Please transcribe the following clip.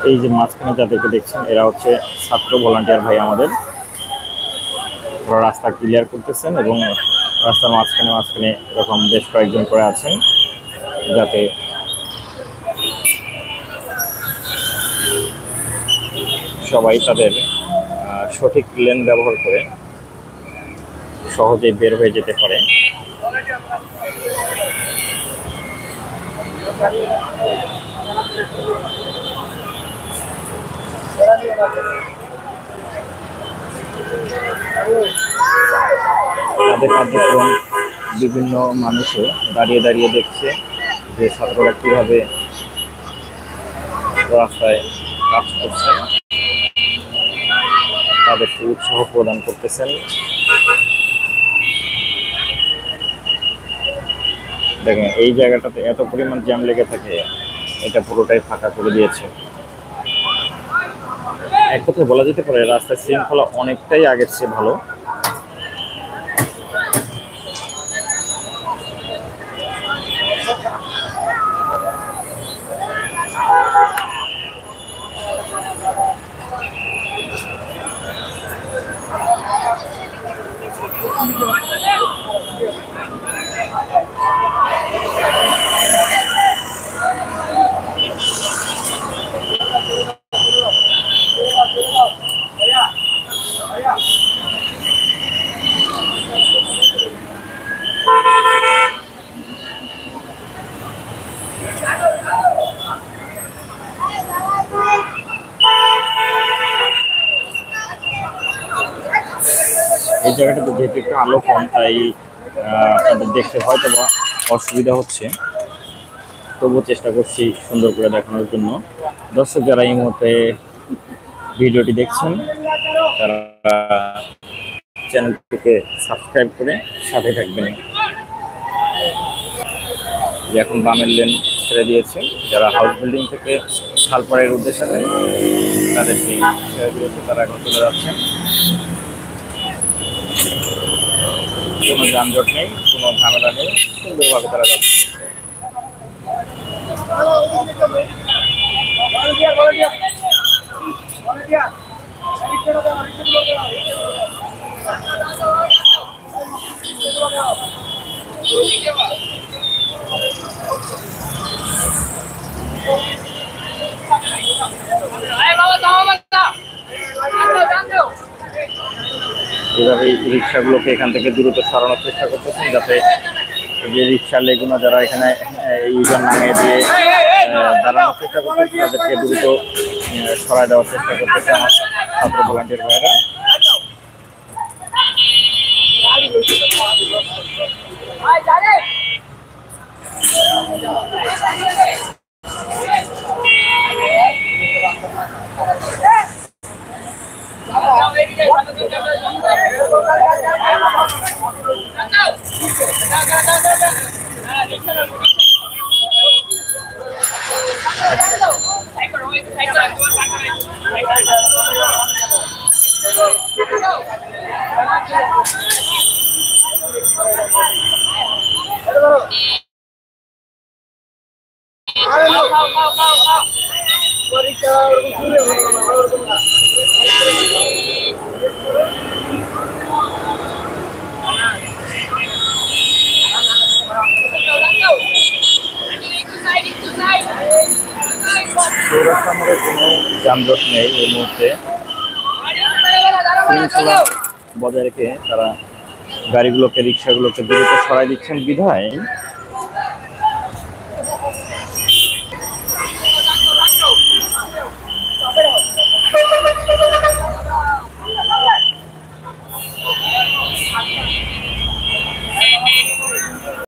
এই যে মাঝখানে যাদেরকে দেখছেন এরা হচ্ছে ছাত্র ভলান্টিয়ার ভাই আমাদের। ওরা রাস্তা ক্লিয়ার করতেছেন এবং রাস্তার মাঝখানে মাঝখানে এরকম বেশ কয়েকজন করে আছেন যাতে সবাই তাদের সঠিক লেন ব্যবহার করে সহজে বের হয়ে যেতে পারে। তাদের কার্যক্রম বিভিন্ন মানুষও দাঁড়িয়ে দাঁড়িয়ে দেখছে যে ছাত্ররা কিভাবে রাস্তায় কাজ করছে, তাদেরকে উৎসাহ প্রদান করতেছেন। দেখেন এই জায়গাটাতে এত পরিমাণ জ্যাম লেগে থাকে, এটা পুরোটাই ফাঁকা করে দিয়েছে। এক কথায় বলা যেতে পারে রাস্তার শৃঙ্খলা অনেকটাই আগের চেয়ে ভালো। এই জায়গাটাতে যেহেতু একটু আলো কম, তাই আপনাদের দেখতে হয়তো বা অসুবিধা হচ্ছে, তবুও চেষ্টা করছি সুন্দর করে দেখানোর জন্য। দর্শক যারা এই মুহূর্তে ভিডিওটি দেখছেন তারা চ্যানেলটিকে সাবস্ক্রাইব করে সাথে থাকবেন। এখন বামের লেন ছেড়ে দিয়েছে, যারা হাউস বিল্ডিং থেকে খালপাড়ের উদ্দেশ্যে তাদেরকে ছেড়ে দিয়েছে, তারা এখন চলে যাচ্ছেন। কোনো যানজট নেই, কোনো ঝামেলা নেই, সুন্দরভাবে তারা যাচ্ছে। এভাবে রিক্সাগুলোকে এখান থেকে দ্রুত সরানোর চেষ্টা করতেছেন, যাতে যে রিক্সার লেগুনা যারা এখানে ইউজার নামিয়ে দিয়ে দাঁড়ানোর চেষ্টা করতেছে তাদেরকে দ্রুত সরাই দেওয়ার চেষ্টা করতেছে আমার ছাত্র ভলান্টিয়ার ভাইয়েরা। চৌরাস্তার মধ্যে কোনো যানজট নেই এই মুহূর্তে। শৃঙ্খলা বজায় রেখে তারা গাড়িগুলোকে রিক্সাগুলোকে দ্রুত সরাই দিচ্ছেন বিধায়